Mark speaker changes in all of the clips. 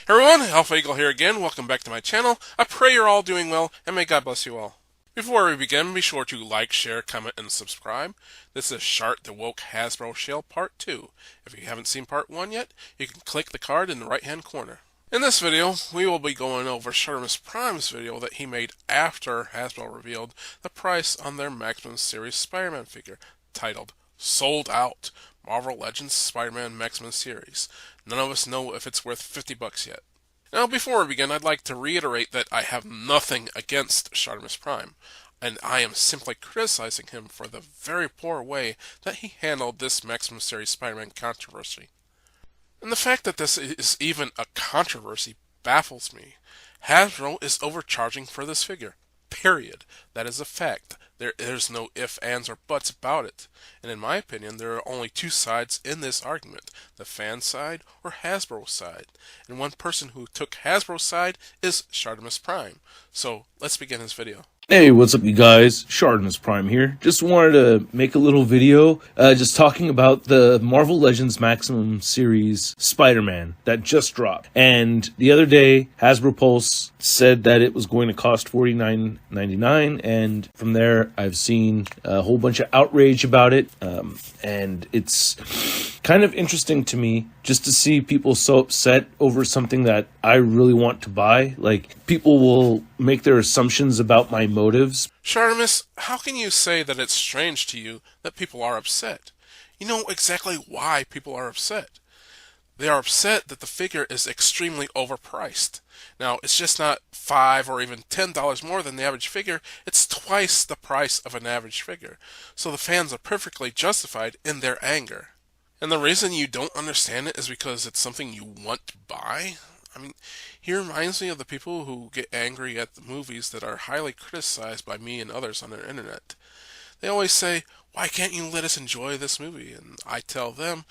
Speaker 1: Everyone, Alpha Eagle here again. Welcome back to my channel. I pray you're all doing well, and may God bless you all. Before we begin, be sure to like, share, comment, and subscribe. This is Shart the Woke Hasbro Shill Part 2. If you haven't seen Part 1 yet, you can click the card in the right-hand corner. In this video, we will be going over ShartimusPrime's video that he made after Hasbro revealed the price on their Maximum Series Spider-Man figure, titled Sold Out, Marvel Legends Spider-Man Maximum Series. None of us know if it's worth $50 yet. Now, before we begin, I'd like to reiterate that I have nothing against ShartimusPrime, and I am simply criticizing him for the very poor way that he handled this Maximum Series Spider-Man controversy. And the fact that this is even a controversy baffles me. Hasbro is overcharging for this figure. Period. That is a fact. There's no ifs, ands, or buts about it. And in my opinion, there are only two sides in this argument, the fan side or Hasbro side. And one person who took Hasbro's side is ShartimusPrime. So let's begin this video.
Speaker 2: Hey, what's up, you guys? ShartimusPrime here. Just wanted to make a little video just talking about the Marvel Legends Maximum Series Spider-Man that just dropped. And the other day, Hasbro Pulse said that it was going to cost $49.99, and from there, I've seen a whole bunch of outrage about it, and it's kind of interesting to me just to see people so upset over something that I really want to buy. Like, people will make their assumptions about my motives.
Speaker 1: Shartimus, how can you say that it's strange to you that people are upset? You know exactly why people are upset. They are upset that the figure is extremely overpriced. Now, it's just not $5 or even $10 more than the average figure, it's twice the price of an average figure. So the fans are perfectly justified in their anger. And the reason you don't understand it is because it's something you want to buy? I mean, he reminds me of the people who get angry at the movies that are highly criticized by me and others on the internet. They always say, why can't you let us enjoy this movie? And I tell them,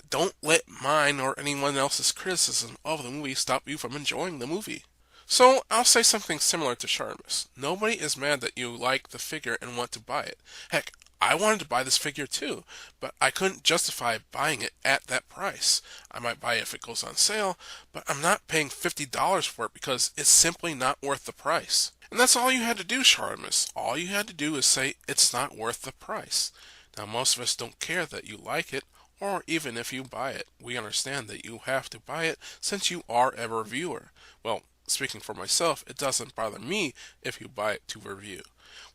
Speaker 1: don't let mine or anyone else's criticism of the movie stop you from enjoying the movie. So, I'll say something similar to Shartimus. Nobody is mad that you like the figure and want to buy it. Heck, I wanted to buy this figure too, but I couldn't justify buying it at that price. I might buy it if it goes on sale, but I'm not paying $50 for it because it's simply not worth the price. And that's all you had to do, Shartimus. All you had to do is say it's not worth the price. Now, most of us don't care that you like it, or even if you buy it. We understand that you have to buy it since you are a reviewer. Well, speaking for myself, it doesn't bother me if you buy it to review.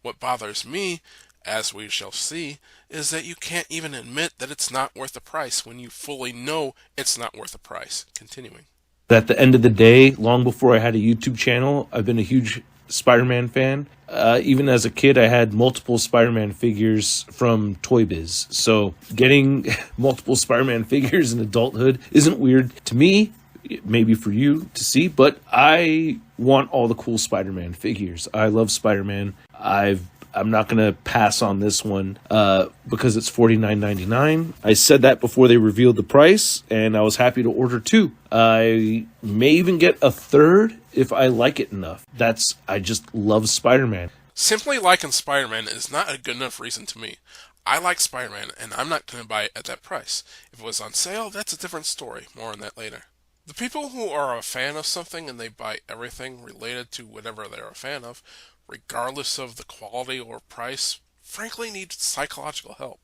Speaker 1: What bothers me, as we shall see, is that you can't even admit that it's not worth the price when you fully know it's not worth the price. Continuing.
Speaker 2: At the end of the day, long before I had a YouTube channel, I've been a huge Spider-Man fan. Even as a kid, I had multiple Spider-Man figures from Toy Biz. So getting multiple Spider-Man figures in adulthood isn't weird to me. Maybe for you to see, but I want all the cool Spider-Man figures. I love Spider-Man. I'm not going to pass on this one because it's $49.99. I said that before they revealed the price, and I was happy to order two. I may even get a third if I like it enough. I just love Spider-Man.
Speaker 1: Simply liking Spider-Man is not a good enough reason to me. I like Spider-Man, and I'm not going to buy it at that price. If it was on sale, that's a different story. More on that later. The people who are a fan of something and they buy everything related to whatever they're a fan of, regardless of the quality or price, frankly need psychological help.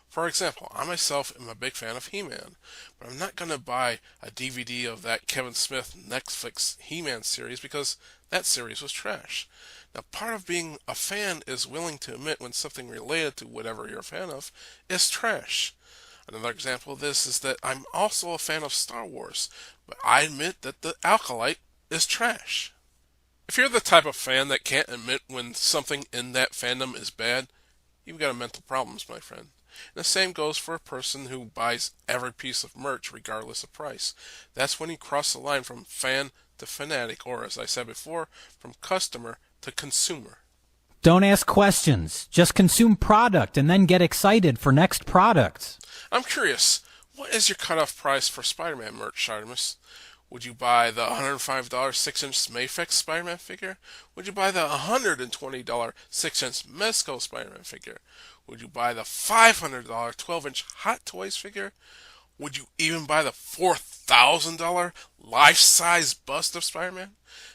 Speaker 1: For example, I myself am a big fan of He-Man, but I'm not going to buy a DVD of that Kevin Smith Netflix He-Man series because that series was trash. Now, part of being a fan is willing to admit when something related to whatever you're a fan of is trash. Another example of this is that I'm also a fan of Star Wars, but I admit that the Acolyte is trash. If you're the type of fan that can't admit when something in that fandom is bad, you've got mental problems, my friend. And the same goes for a person who buys every piece of merch regardless of price. That's when you cross the line from fan to fanatic, or as I said before, from customer to consumer.
Speaker 3: Don't ask questions. Just consume product and then get excited for next product.
Speaker 1: I'm curious, what is your cutoff price for Spider-Man merch, Shartimus? Would you buy the $105 6-inch Mayfix Spider-Man figure? Would you buy the $120 6-inch Mezco Spider-Man figure? Would you buy the $500 12-inch Hot Toys figure? would you even buy the $4,000 life-size bust of Spider-Man?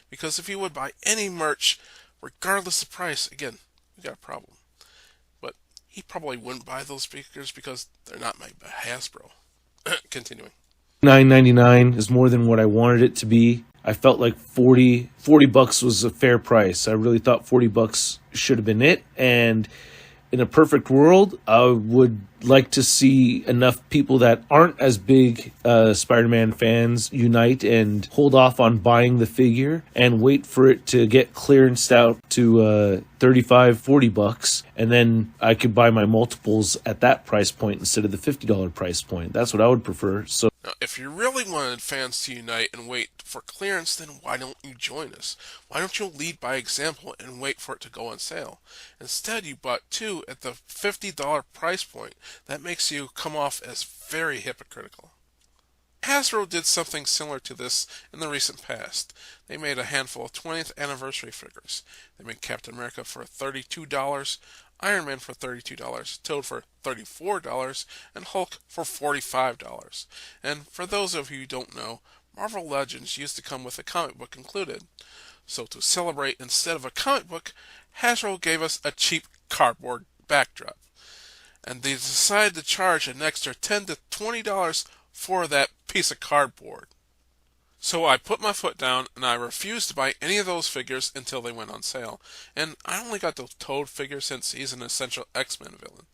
Speaker 1: Because if you would buy any merch, regardless of price, again, we got a problem. But he probably wouldn't buy those figures because they're not made by Hasbro. Continuing.
Speaker 2: $9.99 is more than what I wanted it to be. I felt like 40 bucks was a fair price. I really thought 40 bucks should have been it. And in a perfect world, I would like to see enough people that aren't as big Spider-Man fans unite and hold off on buying the figure and wait for it to get clearanced out to 35, 40 bucks. And then I could buy my multiples at that price point instead of the $50 price point. That's what I would prefer. So
Speaker 1: Now, if you really wanted fans to unite and wait for clearance, then why don't you join us? Why don't you lead by example and wait for it to go on sale? Instead, you bought two at the $50 price point. That makes you come off as very hypocritical. Hasbro did something similar to this in the recent past. They made a handful of 20th anniversary figures. They made Captain America for $32, Iron Man for $32, Toad for $34, and Hulk for $45. And for those of you who don't know, Marvel Legends used to come with a comic book included. So to celebrate, instead of a comic book, Hasbro gave us a cheap cardboard backdrop. And they decided to charge an extra $10 to $20 for that piece of cardboard. So I put my foot down and I refused to buy any of those figures until they went on sale. And I only got the Toad figure since he's an essential X-Men villain.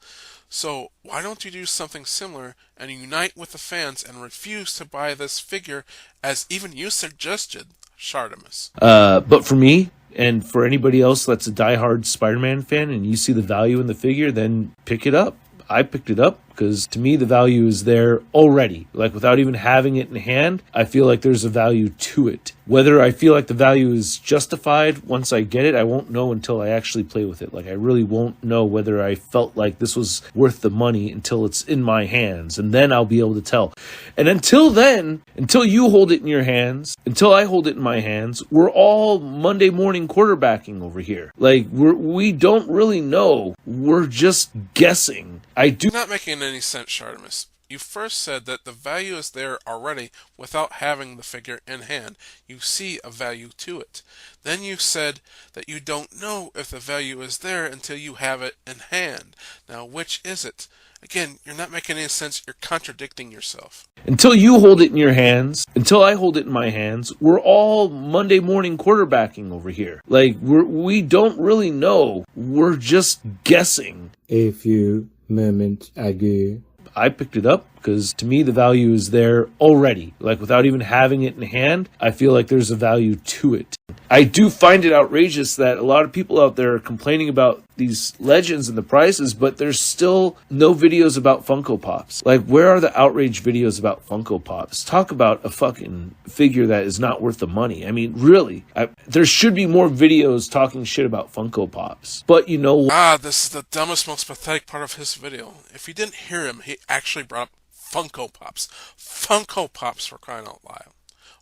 Speaker 1: So why don't you do something similar and unite with the fans and refuse to buy this figure as even you suggested, Shartimus?
Speaker 2: But for me, and for anybody else that's a diehard Spider-Man fan and you see the value in the figure, then pick it up. I picked it up because to me the value is there already. Like without even having it in hand, I feel like there's a value to it. Whether I feel like the value is justified once I get it, I won't know until I actually play with it. Like I really won't know whether I felt like this was worth the money until it's in my hands. And then I'll be able to tell. And until then, until you hold it in your hands, until I hold it in my hands, we're all Monday morning quarterbacking over here. Like we don't really know. We're just guessing.
Speaker 1: You're not making any sense, Shartimus. You first said that the value is there already without having the figure in hand. You see a value to it. Then you said that you don't know if the value is there until you have it in hand. Now, which is it? Again, you're not making any sense. You're contradicting yourself.
Speaker 2: Until you hold it in your hands, until I hold it in my hands, we're all Monday morning quarterbacking over here. Like we don't really know. We're just guessing.
Speaker 4: A few moments ago,
Speaker 2: I picked it up because to me the value is there already. Like without even having it in hand, I feel like there's a value to it. I do find it outrageous that a lot of people out there are complaining about these legends and the prices, but there's still no videos about Funko Pops. Like, where are the outrage videos about Funko Pops? Talk about a fucking figure that is not worth the money. I mean, really, there should be more videos talking shit about Funko Pops. But you know what?
Speaker 1: This is the dumbest, most pathetic part of his video. If you didn't hear him, he actually brought up Funko Pops. Funko Pops, for crying out loud.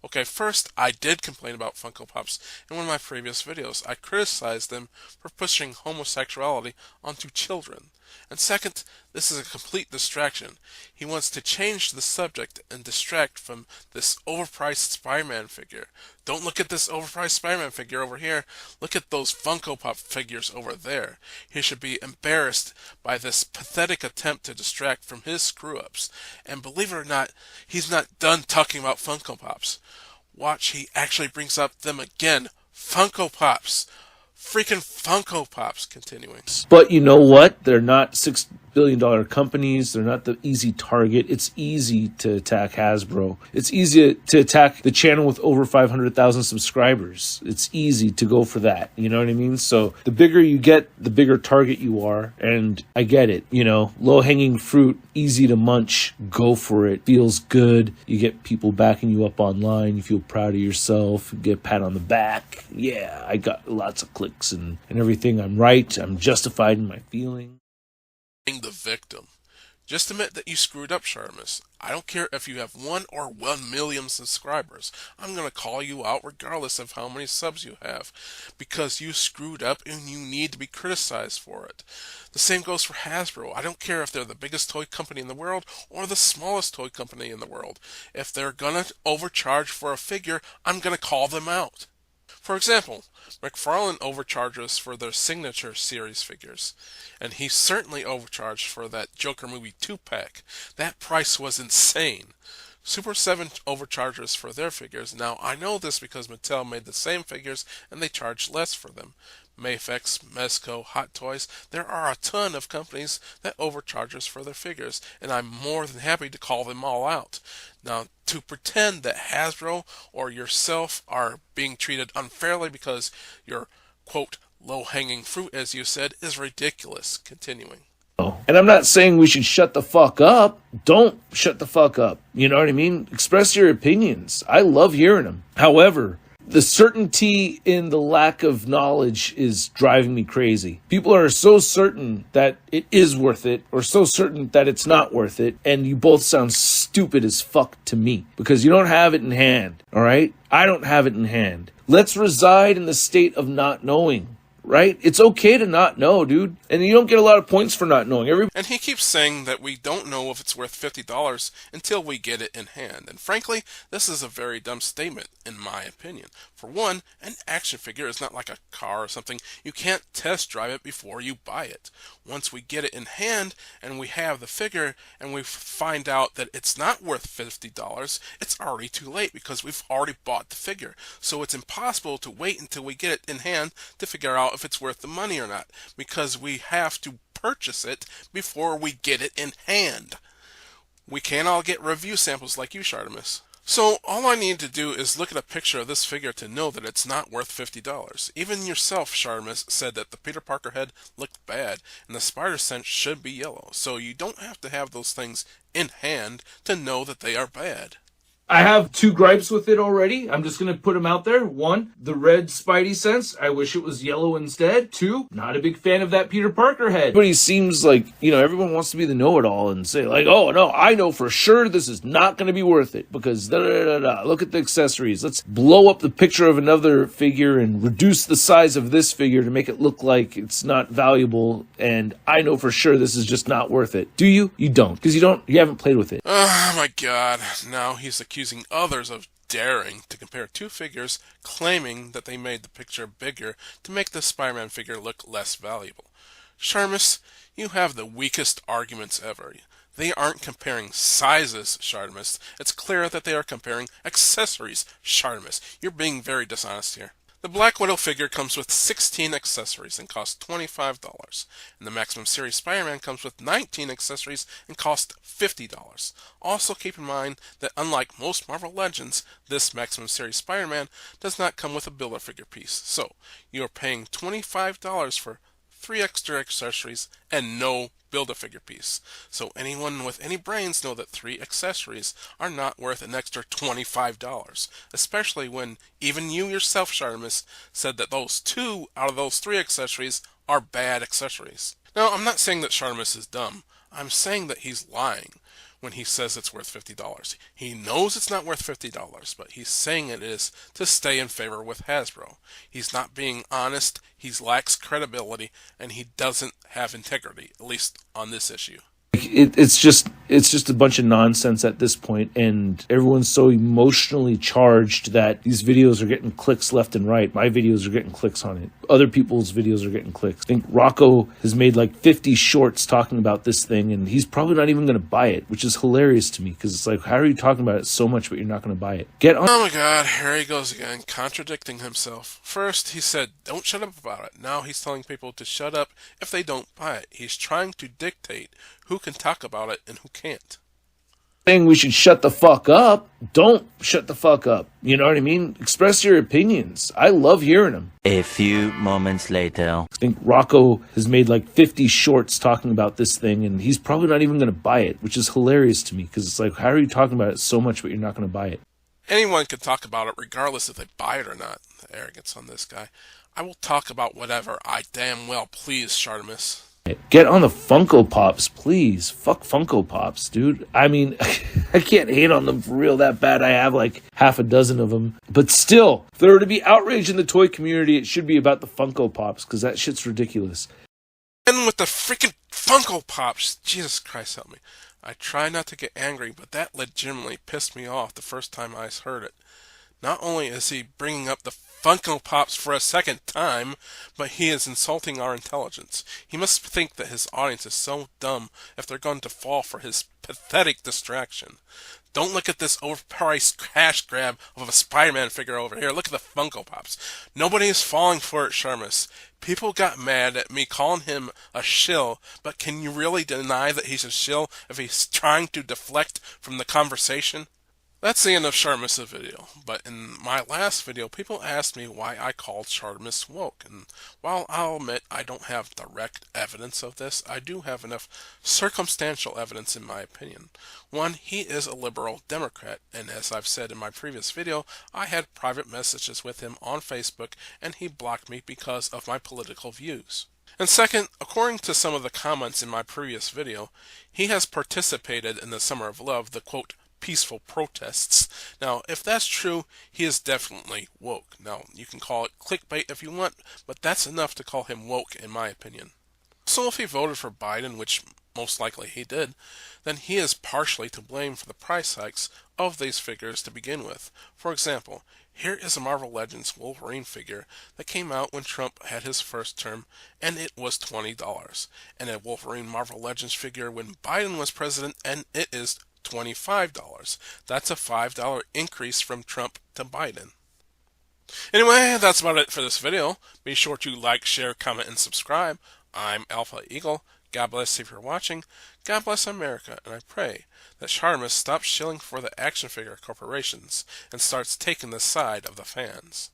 Speaker 1: Okay, first, I did complain about Funko Pops in one of my previous videos. I criticized them for pushing homosexuality onto children. And second, this is a complete distraction. He wants to change the subject and distract from this overpriced Spider-Man figure. Don't look at this overpriced Spider-Man figure over here. Look at those Funko Pop figures over there. He should be embarrassed by this pathetic attempt to distract from his screw-ups. And believe it or not, he's not done talking about Funko Pops. Watch, he actually brings up them again. Funko Pops. Freaking Funko Pops. Continuing.
Speaker 2: But you know what? They're not $6 billion companies. They're not the easy target. It's easy to attack Hasbro. It's easy to attack the channel with over 500,000 subscribers. It's easy to go for that. You know what I mean? So the bigger you get, the bigger target you are. And I get it. You know, low-hanging fruit, easy to munch. Go for it. Feels good. You get people backing you up online. You feel proud of yourself. You get a pat on the back. Yeah, I got lots of clicks and everything. I'm right. I'm justified in my feeling.
Speaker 1: The victim. Just admit that you screwed up, Shartimus. I don't care if you have 1 or 1 million subscribers. I'm going to call you out regardless of how many subs you have, because you screwed up and you need to be criticized for it. The same goes for Hasbro. I don't care if they're the biggest toy company in the world or the smallest toy company in the world. If they're going to overcharge for a figure, I'm going to call them out. For example, McFarlane overcharges for their Signature Series figures, and he certainly overcharged for that Joker movie 2-pack. That price was insane. Super 7 overcharges for their figures. Now, I know this because Mattel made the same figures and they charge less for them. Mafex, Mezco, Hot Toys, there are a ton of companies that overcharges for their figures, and I'm more than happy to call them all out. Now, to pretend that Hasbro or yourself are being treated unfairly because you're, quote, low-hanging fruit, as you said, is ridiculous. Continuing.
Speaker 2: And I'm not saying we should shut the fuck up. Don't shut the fuck up. You know what I mean? Express your opinions. I love hearing them. However, the certainty in the lack of knowledge is driving me crazy. People are so certain that it is worth it or so certain that it's not worth it. And you both sound stupid as fuck to me because you don't have it in hand. All right? I don't have it in hand. Let's reside in the state of not knowing. Right? It's okay to not know, dude. And you don't get a lot of points for not knowing.
Speaker 1: And he keeps saying that we don't know if it's worth $50 until we get it in hand. And frankly, this is a very dumb statement, in my opinion. For one, an action figure is not like a car or something. You can't test drive it before you buy it. Once we get it in hand and we have the figure and we find out that it's not worth $50, it's already too late because we've already bought the figure. So it's impossible to wait until we get it in hand to figure out if it's worth the money or not, because we have to purchase it before we get it in hand. We can't all get review samples like you, Shartimus. So all I need to do is look at a picture of this figure to know that it's not worth $50. Even yourself, Shartimus, said that the Peter Parker head looked bad and the spider sense should be yellow. So you don't have to have those things in hand to know that they are bad.
Speaker 2: I have 2 gripes with it already. I'm just going to put them out there. 1, the red Spidey sense. I wish it was yellow instead. 2, not a big fan of that Peter Parker head. But he seems like, everyone wants to be the know-it-all and say like, oh, no, I know for sure this is not going to be worth it because da-da-da-da-da. Look at the accessories. Let's blow up the picture of another figure and reduce the size of this figure to make it look like it's not valuable. And I know for sure this is just not worth it. Do you? You don't. Because you haven't played with it.
Speaker 1: Oh my god. Now he's accusing others of daring to compare 2 figures, claiming that they made the picture bigger to make the Spider-Man figure look less valuable. Shartimus, you have the weakest arguments ever. They aren't comparing sizes, Shartimus. It's clear that they are comparing accessories, Shartimus. You're being very dishonest here. The Black Widow figure comes with 16 accessories and costs $25, and the Maximum Series Spider-Man comes with 19 accessories and costs $50. Also keep in mind that unlike most Marvel Legends, this Maximum Series Spider-Man does not come with a Build-A-Figure piece, so you are paying $25 for 3 extra accessories and no Build-A-Figure piece. So anyone with any brains know that 3 accessories are not worth an extra $25, especially when even you yourself, Shartimus, said that those 2 out of those 3 accessories are bad accessories. Now, I'm not saying that Shartimus is dumb. I'm saying that he's lying when he says it's worth $50. He knows it's not worth $50, but he's saying it is to stay in favor with Hasbro. He's not being honest, he lacks credibility, and he doesn't have integrity, at least on this issue.
Speaker 2: It's just a bunch of nonsense at this point, and everyone's so emotionally charged that these videos are getting clicks left and right. My videos are getting clicks on it. Other people's videos are getting clicks. I think Rocco has made like 50 shorts talking about this thing, and he's probably not even going to buy it, which is hilarious to me, because it's like, how are you talking about it so much, but you're not going to buy it? Get on.
Speaker 1: Oh my god, here he goes again, contradicting himself. First, he said, don't shut up about it. Now he's telling people to shut up if they don't buy it. He's trying to dictate who can talk about it and who can't.
Speaker 2: Saying we should shut the fuck up. Don't shut the fuck up. You know what I mean? Express your opinions. I love hearing them.
Speaker 5: A few moments later.
Speaker 2: I think Rocco has made like 50 shorts talking about this thing, and he's probably not even going to buy it, which is hilarious to me, because it's like, how are you talking about it so much, but you're not going to buy it?
Speaker 1: Anyone can talk about it regardless if they buy it or not. The arrogance on this guy. I will talk about whatever I damn well please, Shartimus.
Speaker 2: Get on the Funko Pops, please. Fuck Funko Pops, dude. I mean, I can't hate on them for real that bad. I have like half a dozen of them. But still, if there were to be outrage in the toy community, it should be about the Funko Pops, because that shit's ridiculous.
Speaker 1: And with the freaking Funko Pops, Jesus Christ help me. I try not to get angry, but that legitimately pissed me off the first time I heard it. Not only is he bringing up the Funko Pops for a second time, but he is insulting our intelligence. He must think that his audience is so dumb if they're going to fall for his pathetic distraction. Don't look at this overpriced cash grab of a Spider-Man figure over here. Look at the Funko Pops. Nobody is falling for it, Sharmus. People got mad at me calling him a shill, but can you really deny that he's a shill if he's trying to deflect from the conversation? That's the end of Sharmus' video, but in my last video, people asked me why I called Shartimus woke, and while I'll admit I don't have direct evidence of this, I do have enough circumstantial evidence in my opinion. One, he is a liberal Democrat, and as I've said in my previous video, I had private messages with him on Facebook, and he blocked me because of my political views. And second, according to some of the comments in my previous video, he has participated in the Summer of Love, the quote, peaceful protests. Now, if that's true, he is definitely woke. Now, you can call it clickbait if you want, but that's enough to call him woke in my opinion. So if he voted for Biden, which most likely he did, then he is partially to blame for the price hikes of these figures to begin with. For example, here is a Marvel Legends Wolverine figure that came out when Trump had his first term, and it was $20. And a Wolverine Marvel Legends figure when Biden was president, and it is $25. That's a $5 increase from Trump to Biden. Anyway, that's about it for this video. Be sure to like, share, comment, and subscribe. I'm Alpha Eagle. God bless you for watching. God bless America, and I pray that Shartimus stops shilling for the action figure corporations and starts taking the side of the fans.